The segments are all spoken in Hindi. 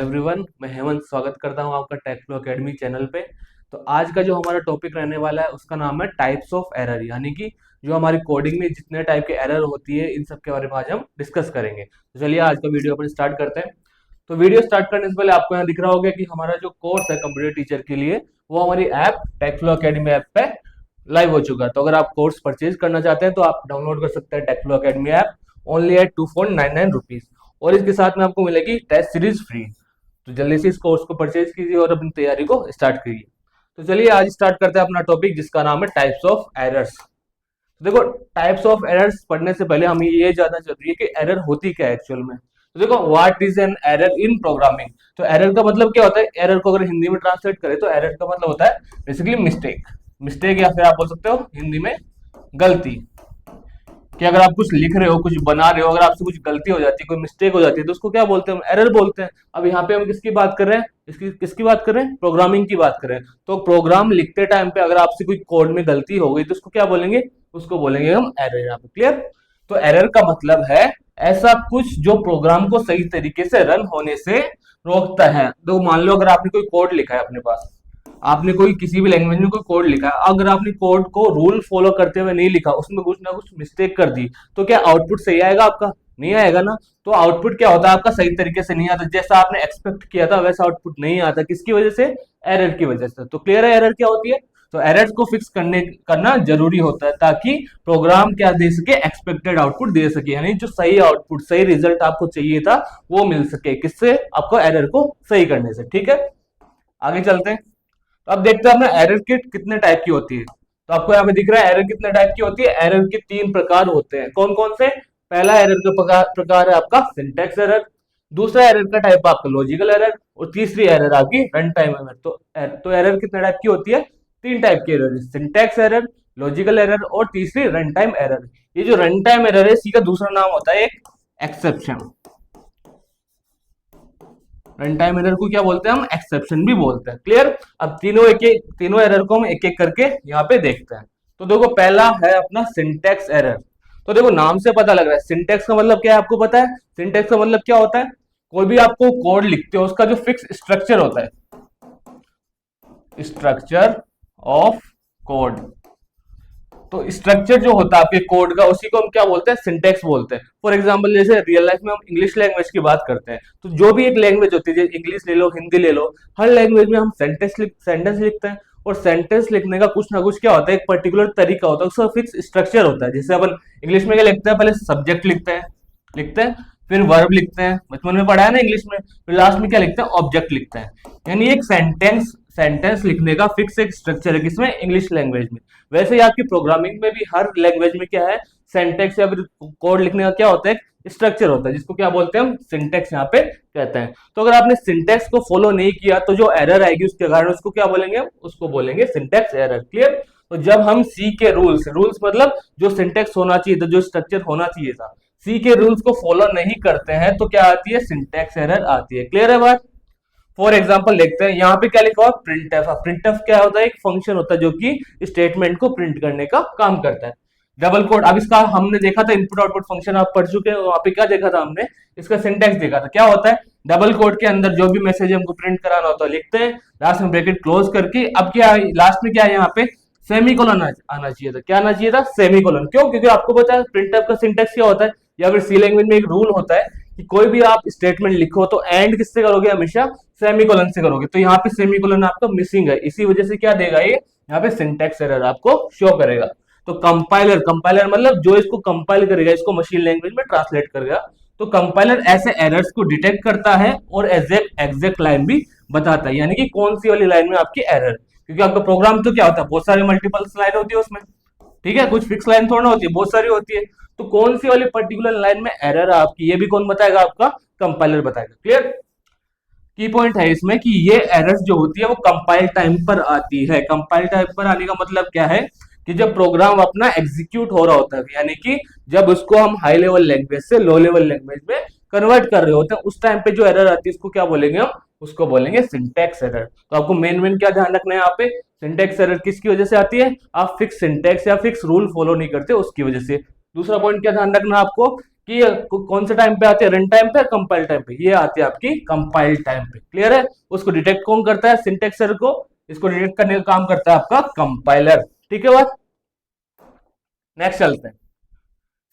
एवरीवन, मैं हेमंत स्वागत करता हूं आपका टेक्नो एकेडमी चैनल पे। तो आज का जो हमारा टॉपिक रहने वाला है उसका नाम है टाइप्स ऑफ एरर, यानी कि जो हमारी कोडिंग में जितने टाइप के एरर होती है इन सब के बारे में आज हम डिस्कस करेंगे। तो चलिए आज का वीडियो अपन स्टार्ट करते हैं। तो वीडियो स्टार्ट करने से पहले आपको यहाँ दिख रहा होगा कि हमारा जो कोर्स है कंप्यूटर टीचर के लिए वो हमारी ऐप टेक्नो एकेडमी ऐप पे लाइव हो चुका है। तो अगर आप कोर्स परचेज करना चाहते हैं तो आप डाउनलोड कर सकते हैं Techno Academy app only at 2.99 rupees, और इसके साथ में आपको मिलेगी टेस्ट सीरीज फ्री। तो जल्दी से इस कोर्स को परचेज कीजिए और अपनी तैयारी को स्टार्ट करिए। तो चलिए आज स्टार्ट करते हैं अपना टॉपिक जिसका नाम है टाइप्स ऑफ एरर्स। देखो, टाइप्स ऑफ एरर्स पढ़ने से पहले हमें ये जानना जरूरी है कि एरर होती क्या है एक्चुअल में। तो देखो, what is an error in programming. तो एरर का मतलब क्या होता है? एरर को अगर हिंदी में ट्रांसलेट करें तो एरर का मतलब होता है बेसिकली मिस्टेक। मिस्टेक या फिर आप बोल सकते हो हिंदी में गलती। कि अगर आप कुछ लिख रहे हो, कुछ बना रहे हो, अगर आपसे कुछ गलती हो जाती है, कोई मिस्टेक हो जाती है, तो उसको क्या बोलते हैं? हम एरर बोलते हैं। अब यहाँ पे हम किसकी बात कर रहे हैं? किसकी बात कर रहे हैं? प्रोग्रामिंग की बात कर रहे हैं। तो प्रोग्राम लिखते टाइम पे अगर आपसे कोई कोड में गलती हो गई तो उसको क्या बोलेंगे? उसको बोलेंगे हम एरर। यहाँ पे क्लियर? तो एरर का मतलब है ऐसा कुछ जो प्रोग्राम को सही तरीके से रन होने से रोकता है। तो मान लो अगर आपने कोई कोड लिखा है अपने पास, आपने कोई किसी भी लैंग्वेज में कोई कोड लिखा है, अगर आपने कोड को रूल फॉलो करते हुए नहीं लिखा, उसमें कुछ ना कुछ मिस्टेक कर दी, तो क्या आउटपुट सही आएगा आपका? नहीं आएगा ना। तो आउटपुट क्या होता है आपका? सही तरीके से नहीं आता, जैसा आपने एक्सपेक्ट किया था वैसा आउटपुट नहीं आता। किसकी वजह से? एरर की वजह से। तो क्लियर है एरर क्या होती है? तो एरर्स को फिक्स करना जरूरी होता है ताकि प्रोग्राम क्या दे सके? एक्सपेक्टेड आउटपुट दे सके, यानी जो सही आउटपुट, सही रिजल्ट आपको चाहिए था वो मिल सके। किससे? आपको एरर को सही करने से। ठीक है, आगे चलते हैं। तो अब देखते हैं अपना एरर की कितने टाइप की होती है। तो आपको यहाँ पे दिख रहा है एरर कितने टाइप की होती है। एरर के 3 प्रकार होते हैं। कौन कौन से? पहला एरर का प्रकार है आपका सिंटैक्स एरर, दूसरा एरर का टाइप आपका लॉजिकल एरर, और तीसरी एरर आपकी रन टाइम एरर। तो एरर कितने टाइप की होती है? 3 टाइप की error, syntax error, logical error और तीसरी रन टाइम एरर। ये जो रन टाइम एरर है इसी का दूसरा नाम होता है एक एक्सेप्शन। रन टाइम एरर को क्या बोलते हैं? हम एक्सेप्शन भी बोलते हैं। क्लियर? अब तीनों एरर को हम एक एक करके यहाँ पे देखते हैं। तो देखो, पहला है अपना सिंटैक्स एरर। तो देखो, नाम से पता लग रहा है सिंटैक्स का मतलब क्या है, आपको पता है? सिंटैक्स का मतलब क्या होता है? कोई भी आपको कोड लिखते हो उसका जो फिक्स स्ट्रक्चर होता है, स्ट्रक्चर ऑफ कोड। तो स्ट्रक्चर जो होता है आपके कोड का उसी को हम क्या बोलते हैं? सिंटैक्स बोलते हैं। फॉर एग्जांपल, जैसे रियल लाइफ में हम इंग्लिश लैंग्वेज की बात करते हैं, तो जो भी एक लैंग्वेज होती है, जैसे इंग्लिश ले लो, हिंदी ले लो, हर लैंग्वेज में हम सेंटेंस लिखते हैं। और सेंटेंस लिखने का कुछ ना कुछ क्या होता है? एक पर्टिकुलर तरीका होता है, उसका फिक्स स्ट्रक्चर होता है। जैसे अपन इंग्लिश में क्या लिखते हैं? पहले सब्जेक्ट लिखते हैं, फिर वर्ब लिखते हैं, बचपन में पढ़ा है ना इंग्लिश में, फिर लास्ट में क्या लिखते हैं? ऑब्जेक्ट लिखते हैं। यानी एक सेंटेंस लिखने का फिक्स एक स्ट्रक्चर है, किसमें? इंग्लिश लैंग्वेज में। वैसे ही आपकी प्रोग्रामिंग में भी हर लैंग्वेज में क्या है? सिंटैक्स या फिर कोड लिखने का क्या होता है? स्ट्रक्चर होता है, जिसको क्या बोलते हैं? हम सिंटैक्स यहाँ पे कहते हैं। तो अगर आपने सिंटैक्स को फॉलो नहीं किया तो जो एरर आएगी उसके कारण उसको क्या बोलेंगे? हम उसको बोलेंगे सिंटैक्स एरर। क्लियर? तो जब हम सी के रूल्स मतलब जो सिंटैक्स होना चाहिए था, जो स्ट्रक्चर होना चाहिए था, सी के रूल्स को फॉलो नहीं करते हैं तो क्या आती है? सिंटैक्स एरर आती है। क्लियर है बात? फॉर एग्जाम्पल देखते हैं, यहाँ पे क्या लिखा हुआ? प्रिंटफ। प्रिंटफ क्या होता है? एक फंक्शन होता है जो कि स्टेटमेंट को प्रिंट करने का काम करता है। डबल कोड, अब इसका हमने देखा था इनपुट आउटपुट फंक्शन, आप पढ़ चुके हैं। वहां पे क्या देखा था हमने? इसका सिंटैक्स देखा था। क्या होता है? डबल कोड के अंदर जो भी मैसेज हमको प्रिंट कराना होता है लिखते हैं, लास्ट में ब्रैकेट क्लोज करके। अब क्या लास्ट में क्या है? यहाँ पे सेमीकोलन आना चाहिए था। क्या आना चाहिए था? सेमीकोलन। क्यों? क्योंकि आपको पता है प्रिंटफ का सिंटैक्स क्या होता है, या फिर सी लैंग्वेज में एक रूल होता है कि कोई भी आप स्टेटमेंट लिखो तो एंड किससे करोगे? हमेशा सेमीकोलन से करोगे। तो यहाँ पे सेमीकोलन आपका मिसिंग है, इसी वजह से क्या देगा ये? यहाँ पे सिंटैक्स एरर आपको शो करेगा। तो कंपाइलर मतलब जो इसको कंपाइल करेगा, इसको मशीन लैंग्वेज में ट्रांसलेट करेगा। तो कंपाइलर ऐसे एरर्स को डिटेक्ट करता है और एग्जैक्ट लाइन भी बताता है, यानी कि कौन सी वाली लाइन में आपकी एरर। क्योंकि आपका प्रोग्राम तो क्या होता है? बहुत सारी मल्टीपल लाइन होती है उसमें। ठीक है, कुछ फिक्स लाइन थोड़ा होती है, बहुत सारी होती है। तो कौन सी वाली पर्टिकुलर लाइन में एरर है आपकी, ये भी कौन बताएगा? आपका कंपाइलर बताएगा। क्लियर? की पॉइंट है इसमें कि ये एरर्स जो होती है वो कंपाइल टाइम पर आती है। कंपाइल टाइम पर आने का मतलब क्या है? कि जब प्रोग्राम अपना एग्जीक्यूट हो रहा होता है, यानी कि जब उसको हम हाई लेवल लैंग्वेज से लो लेवल लैंग्वेज में कन्वर्ट कर रहे होते हैं, उस टाइम पे जो एरर आती है उसको क्या बोलेंगे? हम उसको बोलेंगे सिंटैक्स एरर। तो आपको मेन क्या ध्यान रखना है यहाँ पे? सिंटैक्स एरर किसकी वजह से आती है? आप फिक्स सिंटैक्स या फिक्स रूल फॉलो नहीं करते उसकी वजह से। दूसरा पॉइंट क्या ध्यान रखना है आपको? कि ये कौन से टाइम पे आती है, रन टाइम पे, कंपाइल टाइम पे? ये आती है आपकी कंपाइल टाइम पे। क्लियर है? उसको डिटेक्ट कौन करता है? सिंटेक्स एरर को, इसको डिटेक्ट करने का काम करता है आपका कंपाइलर। ठीक है बात? नेक्स्ट चलते हैं।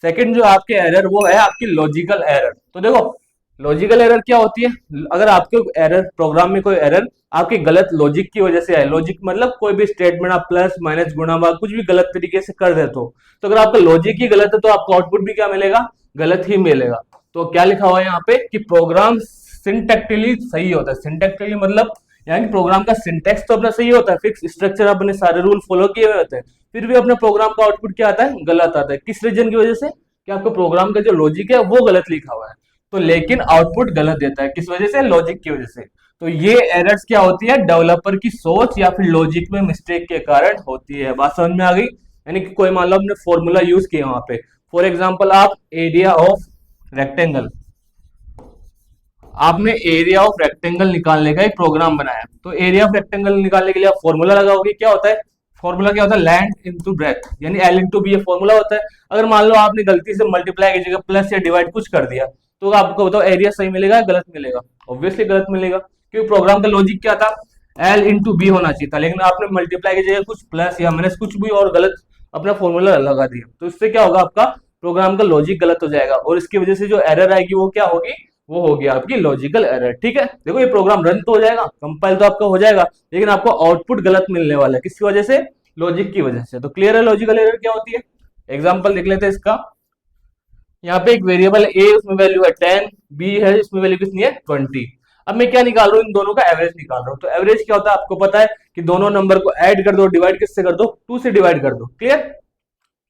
सेकंड जो आपके एरर वो है आपकी लॉजिकल एरर। तो देखो लॉजिकल एरर क्या होती है? अगर आपके एरर प्रोग्राम में कोई एरर आपके गलत लॉजिक की वजह से है, लॉजिक मतलब कोई भी स्टेटमेंट आप प्लस माइनस गुणा भाग कुछ भी गलत तरीके से कर देते हो, तो अगर आपका लॉजिक ही गलत है तो आपको आउटपुट भी क्या मिलेगा? गलत ही मिलेगा। तो क्या लिखा हुआ है यहाँ पे कि प्रोग्राम सिंटैक्टिकली सही होता है। सिंटैक्टिकली मतलब यानी प्रोग्राम का सिंटेक्स तो अपना सही होता है, फिक्स स्ट्रक्चर अपने सारे रूल फॉलो किए हुए होते हैं, फिर भी अपने प्रोग्राम का आउटपुट क्या आता है? गलत आता है। किस रीजन की वजह से? कि आपका प्रोग्राम का जो लॉजिक है वो गलत लिखा हुआ है, तो लेकिन आउटपुट गलत देता है। किस वजह से? लॉजिक की वजह से। तो ये एरर्स क्या होती है? डेवलपर की सोच या फिर लॉजिक में मिस्टेक के कारण होती है। बात समझ में आ गई? यानी कि कोई मान लो आपने फॉर्मूला यूज किया वहां पे, फॉर एग्जाम्पल आप एरिया ऑफ रेक्टेंगल, आपने एरिया ऑफ रेक्टेंगल निकालने का एक प्रोग्राम बनाया, तो एरिया ऑफ रेक्टेंगल निकालने के लिए आप फॉर्मूला लगाओगे। क्या होता है फॉर्मूला? क्या होता है? लैंड इनटू ब्रेथ, यानी एल इनटू बी, ये फॉर्मूला होता है। अगर मान लो आपने गलती से मल्टीप्लाई की जगह प्लस या डिवाइड कुछ कर दिया, तो आपको बताओ एरिया सही मिलेगा या गलत मिलेगा? ऑब्वियसली गलत मिलेगा, क्योंकि प्रोग्राम का लॉजिक क्या था? एल इंटू बी होना चाहिए था, लेकिन आपने मल्टीप्लाई की जगह कुछ प्लस या माइनस कुछ भी और गलत अपना फॉर्मूला लगा दिया, तो इससे क्या होगा? आपका प्रोग्राम का लॉजिक गलत हो जाएगा, और इसकी वजह से जो एरर आएगी वो क्या होगी? वो हो गया आपकी लॉजिकल एरर। ठीक है? देखो ये प्रोग्राम रन तो हो जाएगा, कंपाइल तो आपका हो जाएगा, लेकिन आपको आउटपुट गलत मिलने वाला है। किसकी वजह से? लॉजिक की वजह से। तो क्लियर है लॉजिकल एरर क्या होती है? एग्जांपल देख लेते हैं इसका। यहाँ पे एक वेरिएबल ए, उसमें वैल्यू है 10, बी है इसमें वैल्यू कितनी है? 20। अब मैं क्या निकाल रहा हूँ? इन दोनों का एवरेज निकाल रहा हूँ। तो एवरेज क्या होता है आपको पता है कि दोनों नंबर को ऐड कर दो, डिवाइड किससे कर दो? 2 से डिवाइड कर दो। क्लियर?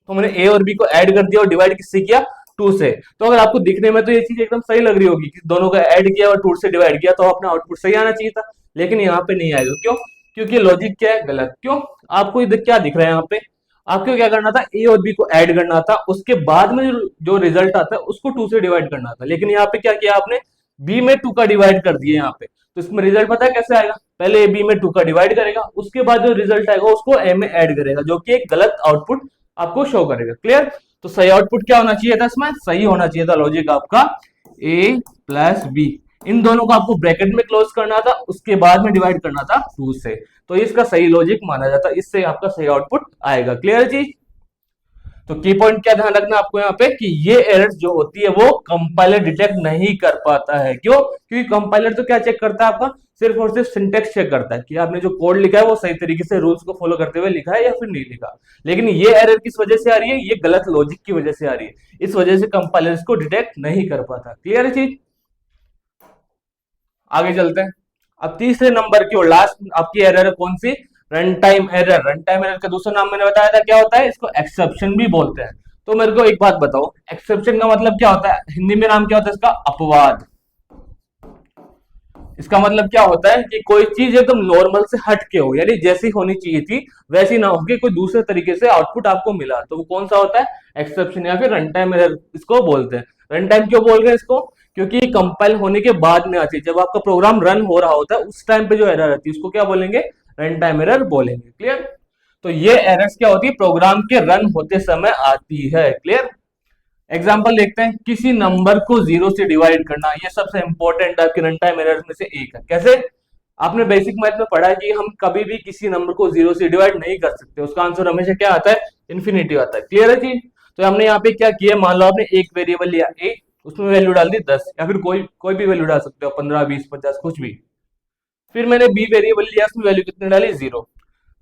तो मैंने ए और बी को ऐड कर दिया और डिवाइड किससे किया? 2 से। तो अगर आपको दिखने में तो ये चीज एकदम सही लग रही होगी कि दोनों का ऐड किया और 2 से डिवाइड किया, तो अपना आउटपुट सही आना चाहिए था, लेकिन यहाँ पे नहीं आएगा। क्यों? क्योंकि लॉजिक क्या है? गलत। क्यों? आपको इधर क्या दिख रहा है? यहाँ पे आपको क्या करना था? ए और बी को ऐड करना था, उसके बाद में जो रिजल्ट आता है उसको 2 से डिवाइड करना था, लेकिन यहाँ पे क्या किया आपने? बी में 2 का डिवाइड कर दिया यहाँ पे। तो इसमें रिजल्ट पता है कैसे आएगा? पहले ए बी में 2 का डिवाइड करेगा, उसके बाद जो रिजल्ट आएगा उसको ए में ऐड करेगा, जो कि एक गलत आउटपुट आपको शो करेगा। क्लियर? तो सही आउटपुट क्या होना चाहिए था? इसमें सही होना चाहिए था लॉजिक आपका ए प्लस बी, इन दोनों को आपको ब्रैकेट में क्लोज करना था, उसके बाद में डिवाइड करना था 2 से। तो इसका सही लॉजिक माना जाता है, इससे आपका सही आउटपुट आएगा। क्लियर चीज? तो की पॉइंट क्या ध्यान रखना आपको यहाँ पे कि ये एरर्स जो होती है वो कंपाइलर डिटेक्ट नहीं कर पाता है। क्यों? क्योंकि कंपाइलर तो क्या चेक करता है आपका? सिर्फ और सिर्फ सिंटेक्स चेक करता है कि आपने जो कोड लिखा है वो सही तरीके से रूल्स को फॉलो करते हुए लिखा है या फिर नहीं लिखा। लेकिन ये एरर किस वजह से आ रही है? ये गलत लॉजिक की वजह से आ रही है, इस वजह से कंपाइलर इसको डिटेक्ट नहीं कर पाता। क्लियर है चीज? आगे चलते हैं। अब तीसरे नंबर की और लास्ट आपकी एरर है कौन सी? Run time error. Run time error का दूसरा नाम मैंने बताया था क्या होता है? इसको एक्सेप्शन भी बोलते हैं। तो मेरे को एक बात बताओ, एक्सेप्शन का मतलब क्या होता है? हिंदी में नाम क्या होता है इसका? अपवाद। इसका मतलब क्या होता है कि कोई चीज एकदम नॉर्मल से हट के हो, यानी जैसी होनी चाहिए थी वैसी ना होके कोई दूसरे तरीके से आउटपुट आपको मिला, तो वो कौन सा होता है? एक्सेप्शन या फिर रन टाइम एरर इसको बोलते हैं। रन टाइम क्यों बोल रहे हैं इसको? क्योंकि कंपाइल होने के बाद में आती है, जब आपका प्रोग्राम रन हो रहा होता है उस टाइम पे जो एरर आती है उसको क्या बोलेंगे? रन टाइम एरर बोलेंगे। क्लियर? तो ये एरर्स क्या होती है? प्रोग्राम के रन होते समय आती है। क्लियर? एग्जाम्पल देखते हैं। किसी नंबर को 0 से डिवाइड करना, ये सबसे इंपॉर्टेंट आपके रन टाइम एरर्स में से एक है। कैसे? आपने बेसिक मैथ में पढ़ा है कि हम कभी भी किसी नंबर को 0 से डिवाइड नहीं कर सकते, उसका आंसर हमेशा क्या आता है? इन्फिनिटी आता है। क्लियर है चीज? तो हमने यहाँ पे क्या किया? मान लो आपने एक वेरिएबल लिया ए, उसमें वैल्यू डाल दी 10, या फिर कोई कोई भी वैल्यू डाल सकते हो, 15 20 50 कुछ भी। फिर मैंने बी वेरिएबल लिया, उसमें वैल्यू कितनी डाली? 0।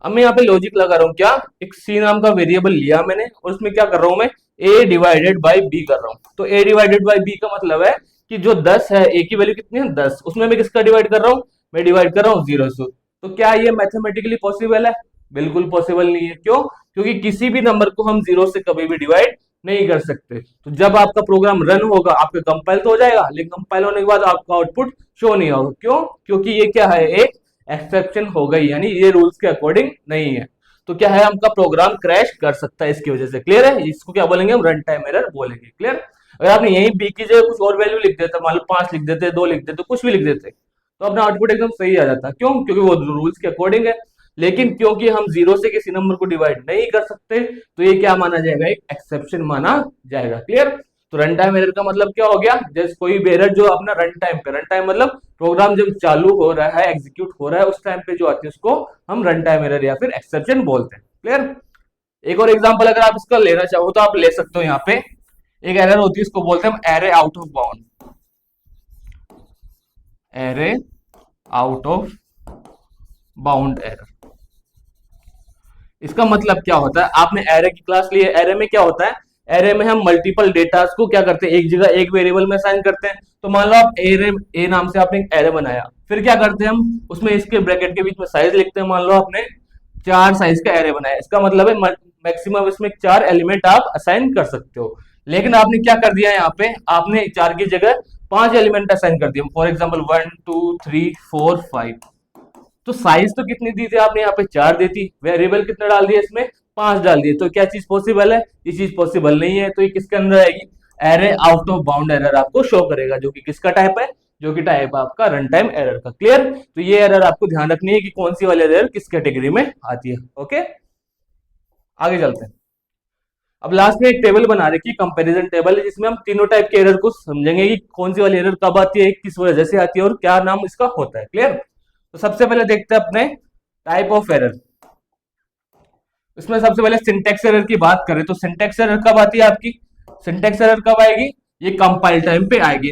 अब मैं यहाँ पे लॉजिक लगा रहा हूँ क्या? एक सी नाम का वेरिएबल लिया मैंने और उसमें क्या कर रहा हूँ मैं? ए डिवाइडेड बाई बी कर रहा हूँ। तो ए डिवाइडेड बाई बी का मतलब है कि जो 10 है, ए की वैल्यू कितनी है? 10, उसमें मैं किसका डिवाइड कर रहा हूँ? मैं डिवाइड कर रहा हूँ 0 से। तो क्या ये मैथमेटिकली पॉसिबल है? बिल्कुल पॉसिबल नहीं है। क्यों? क्योंकि किसी भी नंबर को हम 0 से कभी भी डिवाइड नहीं कर सकते। तो जब आपका प्रोग्राम रन होगा आपका कंपाइल तो हो जाएगा, लेकिन कंपाइल होने के बाद आपका आउटपुट शो नहीं होगा। क्यों? क्योंकि ये क्या है? एक एक्सेप्शन हो गई, यानी ये रूल्स के अकॉर्डिंग नहीं है। तो क्या है? आपका प्रोग्राम क्रैश कर सकता है इसकी वजह से। क्लियर है? इसको क्या बोलेंगे हम? रन टाइम एरर बोलेंगे। क्लियर? अगर आपने यही बी की जगह कुछ और वैल्यू लिख देते, मान लो 5 लिख देते, 2 लिख देते, कुछ भी लिख देते, तो अपना आउटपुट एकदम सही आ जाता। क्यों? क्योंकि वो रूल्स के अकॉर्डिंग है। लेकिन क्योंकि हम 0 से किसी नंबर को डिवाइड नहीं कर सकते, तो ये क्या माना जाएगा? एक एक्सेप्शन माना जाएगा। क्लियर? तो रन टाइम एरर का मतलब क्या हो गया, जैसे कोई भी एरर जो अपना रन टाइम पे, रन टाइम मतलब प्रोग्राम जब चालू हो रहा है, एग्जीक्यूट हो रहा है, उस टाइम पे जो आती है उसको हम रन टाइम एरर या फिर एक्सेप्शन बोलते हैं। क्लियर। एक और एग्जांपल अगर आप इसका लेना चाहो तो आप ले सकते हो। यहाँ पे एक एरर होती है, इसको बोलते हैं हम array out of bound, array out of bound error. इसका मतलब क्या होता है, आपने एरे की क्लास ली है, एरे में क्या होता है, एरे में हम मल्टीपल डेटास को क्या करते हैं, एक जगह एक वेरिएबल में असाइन करते हैं। तो मान लो आप एरे, ए नाम से आपने एक एरे बनाया, फिर क्या करते हैं हम उसमें इसके ब्रैकेट के बीच में साइज लिखते हैं। मान लो आपने 4 साइज का एरे बनाया, इसका मतलब है मैक्सिमम इसमें 4 एलिमेंट आप असाइन कर सकते हो। लेकिन आपने क्या कर दिया, यहाँ पे आपने 4 की जगह 5 एलिमेंट असाइन कर दिया। For example 1 2 3 4 5। तो साइज तो कितनी दी थी आपने, यहाँ पे 4 दी थी, वेरिएबल कितना डाल दिया इसमें, 5 डाल दिए। तो क्या चीज पॉसिबल है, ये चीज पॉसिबल नहीं है। तो ये किसके अंदर आएगी, array out of bound error आपको शो करेगा, जो कि किसका टाइप है, जो कि टाइप आपका रन टाइम एरर का। क्लियर। तो ये एरर आपको ध्यान रखनी है कि कौन सी वाली एरर किस कैटेगरी में आती है। ओके, आगे चलते हैं। अब लास्ट में एक टेबल बना रखी, कंपैरिजन टेबल है, जिसमें हम तीनों टाइप के एरर को समझेंगे कि कौन सी वाली एरर कब आती है, किस वजह से आती है और क्या नाम इसका होता है। क्लियर। तो सबसे पहले देखते हैं अपने टाइप ऑफ एरर। इसमें सबसे पहले सिंटेक्स एरर की बात करें तो सिंटेक्स एरर कब आती है आपकी, सिंटेक्स एरर कब आएगी, ये कंपाइल टाइम पे आएगी।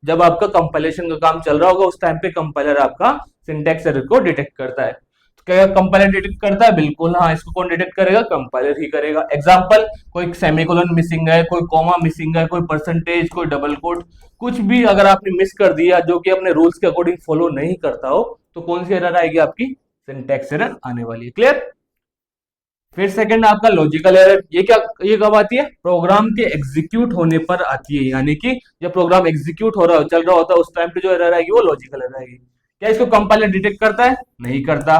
जब आपका कंपाइलेशन का काम चल रहा होगा उस टाइम पे कंपाइलर आपका सिंटेक्स एरर को डिटेक्ट करता है। तो क्या कंपाइलर डिटेक्ट करता है, बिल्कुल हाँ। इसको कौन डिटेक्ट करेगा, कंपाइलर ही करेगा। एग्जांपल, कोई सेमीकोलन मिसिंग है, कोई कॉमा मिसिंग है, कोई परसेंटेज, कोई डबल कोट, कुछ भी अगर आपने मिस कर दिया जो कि अपने रूल्स के अकॉर्डिंग फॉलो नहीं करता हो, तो कौन सी एरर आएगी, आपकी सिंटेक्स एरर आने वाली है। क्लियर। फिर सेकंड आपका लॉजिकल एरर, ये क्या, ये कब आती है, प्रोग्राम के एग्जीक्यूट होने पर आती है। यानी कि जब प्रोग्राम एग्जीक्यूट हो रहा हो, चल रहा होता है, उस टाइम पे जो एरर आएगी वो लॉजिकल एरर आएगी। क्या इसको कंपाइलर डिटेक्ट करता है, नहीं करता।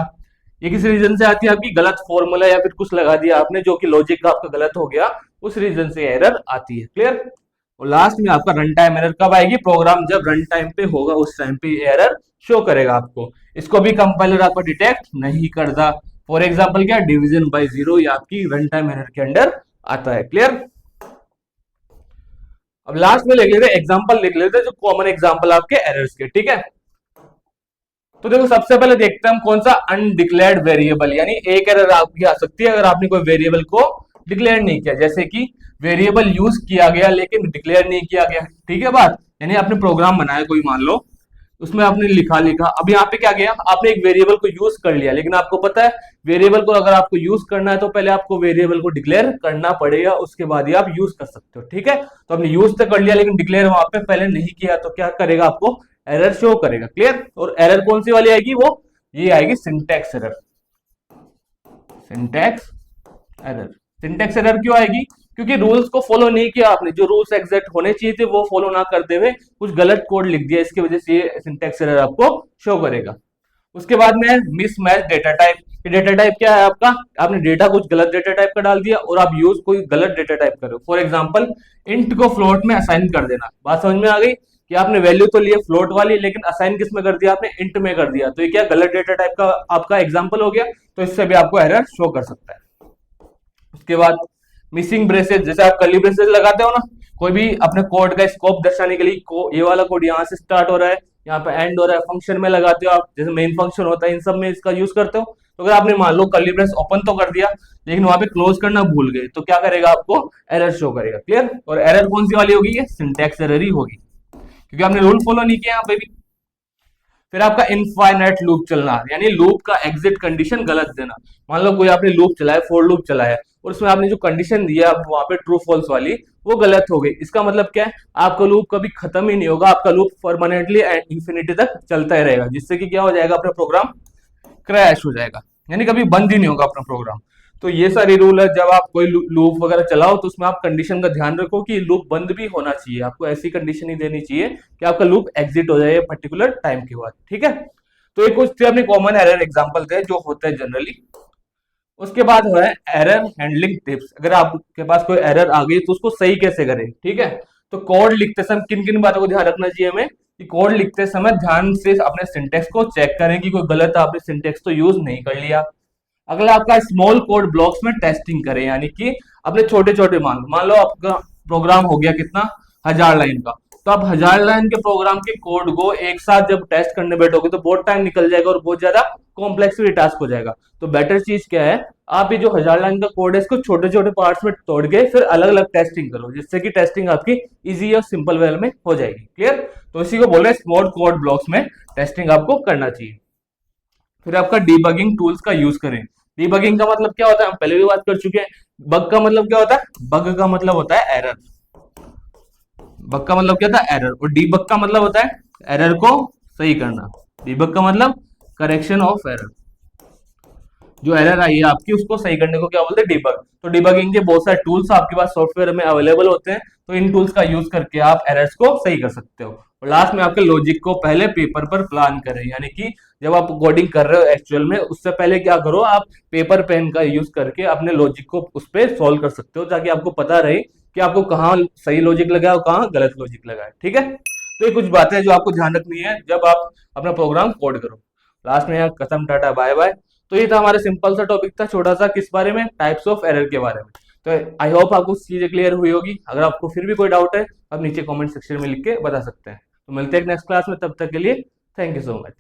ये किस रीजन से आती है, आपकी गलत फॉर्मूला या फिर कुछ लगा दिया आपने जो कि लॉजिक का आपका गलत हो गया, उस रीजन से एरर आती है। क्लियर। और लास्ट में आपका रन टाइम एरर कब आएगी, प्रोग्राम जब रन टाइम पे होगा उस टाइम पे एरर शो करेगा आपको। इसको भी कंपाइलर आपको डिटेक्ट नहीं करता। फॉर एग्जाम्पल क्या, डिवीजन बाय 0 ये आपकी रन टाइम एरर के अंडर आता है। क्लियर। अब लास्ट में लिख लेते हैं एग्जांपल, लिख लेते हैं जो कॉमन एग्जांपल आपके एरर्स के। ठीक है, तो देखो सबसे पहले देखते हैं हम कौन सा अनडिक्लेयर्ड वेरिएबल, यानी एक एरर आपकी आ सकती है अगर आपने कोई वेरिएबल को डिक्लेयर नहीं किया। जैसे कि वेरिएबल यूज किया गया लेकिन डिक्लेयर नहीं किया गया। ठीक है बात, यानी आपने प्रोग्राम बनाया कोई, मान लो उसमें आपने लिखा लिखा, अब यहाँ पे क्या गया, आपने एक वेरिएबल को यूज कर लिया, लेकिन आपको पता है वेरिएबल को अगर आपको यूज करना है तो पहले आपको वेरिएबल को डिक्लेयर करना पड़ेगा, उसके बाद ही आप यूज कर सकते हो। ठीक है, तो आपने यूज तो कर लिया लेकिन डिक्लेयर वहां पे पहले नहीं किया, तो क्या करेगा, आपको एरर शो करेगा। क्लियर। और एरर कौन सी वाली आएगी, वो ये आएगी syntax error. Syntax error, syntax error क्यों आएगी, क्योंकि रूल्स को फॉलो नहीं किया आपने, जो रूल्स एग्जैक्ट होने चाहिए थे वो फॉलो ना करते हुए कुछ गलत कोड लिख दिया, इसकी वजह से ये सिंटैक्स एरर आपको शो करेगा। उसके बाद में mismatch data type. Data type क्या है आपका, आपने डेटा कुछ गलत डेटा टाइप का डाल दिया और आप यूज कोई गलत डेटा टाइप करो। फॉर एग्जांपल, इंट को फ्लोट में असाइन कर देना। बात समझ में आ गई कि आपने वैल्यू तो लिए फ्लोट वाली लेकिन असाइन किस में कर दिया, आपने इंट में कर दिया, तो ये क्या गलत डेटा टाइप का आपका एग्जांपल हो गया, तो इससे भी आपको एरर शो कर सकता है। उसके बाद मिसिंग ब्रेसेस, जैसे आप कर्ली ब्रेसेस लगाते हो ना, कोई भी अपने कोड का स्कोप दर्शाने के लिए ये वाला कोड यहाँ से स्टार्ट हो रहा है, यहाँ पे एंड हो रहा है, फंक्शन में लगाते हो आप, जैसे मेन फंक्शन होता है इन सब में इसका यूज करते हो। तो अगर आपने मान लो कर्ली ब्रेस ओपन तो कर दिया लेकिन वहां पे क्लोज करना भूल गए, तो क्या करेगा, आपको एरर शो करेगा। क्लियर। और एरर कौन सी वाली होगी, ये सिंटैक्स एरर ही होगी, क्योंकि आपने रूल फॉलो नहीं किया यहाँ पे भी। फिर आपका इनफाइनाइट लूप चलना, यानी लूप का एग्जिट कंडीशन गलत देना। मान लो कोई आपने लूप चलाया, फॉर लूप चलाया, और उसमें आपने जो कंडीशन दिया वहां पे ट्रू फॉल्स वाली, वो गलत हो गई। इसका मतलब क्या है, आपका लूप कभी खत्म ही नहीं होगा, आपका लूप परमानेंटली इंफिनिटी तक चलता ही रहेगा, जिससे कि क्या हो जाएगा, अपना प्रोग्राम क्रैश हो जाएगा, यानी कभी बंद ही नहीं होगा अपना प्रोग्राम। तो ये सारी रूल है, जब आप कोई लूप वगैरह चलाओ तो उसमें आप कंडीशन का ध्यान रखो कि लूप बंद भी होना चाहिए, आपको ऐसी कंडीशन ही देनी चाहिए कि आपका लूप एग्जिट हो जाए पर्टिकुलर टाइम के बाद। ठीक है, तो ये कुछ थे अपने कॉमन एरर एग्जांपल थे जो होते हैं जनरली। उसके बाद है एरर हैंडलिंग टिप्स। अगर आपके पास कोई एरर आ गई तो उसको सही कैसे करें। ठीक है, तो कोड लिखते समय किन किन बातों को ध्यान रखना चाहिए हमें, कि कोड लिखते समय ध्यान से अपने सिंटेक्स को चेक करें कि कोई गलत आपने सिंटेक्स तो यूज नहीं कर लिया। अगला आपका स्मॉल कोड ब्लॉक्स में टेस्टिंग करें, यानी कि अपने छोटे छोटे मान लो आपका प्रोग्राम हो गया कितना, 1000 लाइन का। तो आप 1000 लाइन के प्रोग्राम के कोड को एक साथ जब टेस्ट करने बैठोगे तो बहुत टाइम निकल जाएगा और बहुत ज्यादा कॉम्प्लेक्सिटी टास्क हो जाएगा। तो बेटर चीज क्या है, आप ये जो 1000 लाइन का कोड है इसको छोटे छोटे पार्ट्स में तोड़ के फिर अलग अलग टेस्टिंग करो, जिससे कि टेस्टिंग आपकी इजी और सिंपल वे में हो जाएगी। क्लियर? तो इसी को बोल रहे हैं स्मॉल कोड ब्लॉक्स में टेस्टिंग आपको करना चाहिए। फिर आपका डीबगिंग टूल्स का यूज करें। डीबगिंग का मतलब क्या होता है, हम पहले भी बात कर चुके हैं। बग का मतलब क्या होता है, बग का मतलब होता है एरर। बग का मतलब क्या था, एरर। और डीबग का मतलब होता है एरर को सही करना। डीबग का मतलब करेक्शन ऑफ एरर। जो एरर आई है आपकी उसको सही करने को क्या बोलते हैं, डीबग। तो डीबगिंग के बहुत सारे टूल्स आपके पास सॉफ्टवेयर में अवेलेबल होते हैं, तो इन टूल्स का यूज करके आप एरर्स को सही कर सकते हो। और लास्ट में आपके लॉजिक को पहले पेपर पर प्लान करें, यानी कि जब आप कोडिंग कर रहे हो एक्चुअल में, उससे पहले क्या करो, आप पेपर पेन का यूज करके अपने लॉजिक को उस पर सॉल्व कर सकते हो, ताकि आपको पता रहे कि आपको कहाँ सही लॉजिक लगा है और कहाँ गलत लॉजिक लगा है। ठीक है? तो ये कुछ बातें हैं जो आपको ध्यान रखनी है जब आप अपना प्रोग्राम कोड करो। लास्ट में यहाँ खत्म, टाटा बाय बाय। तो ये था हमारा सिंपल सा टॉपिक था, छोटा सा, किस बारे में, टाइप्स ऑफ एरर के बारे में। तो आई होप आपको चीजें क्लियर हुई होगी। अगर आपको फिर भी कोई डाउट है आप नीचे कमेंट सेक्शन में लिख के बता सकते हैं। तो मिलते हैं नेक्स्ट क्लास में, तब तक के लिए थैंक यू सो मच।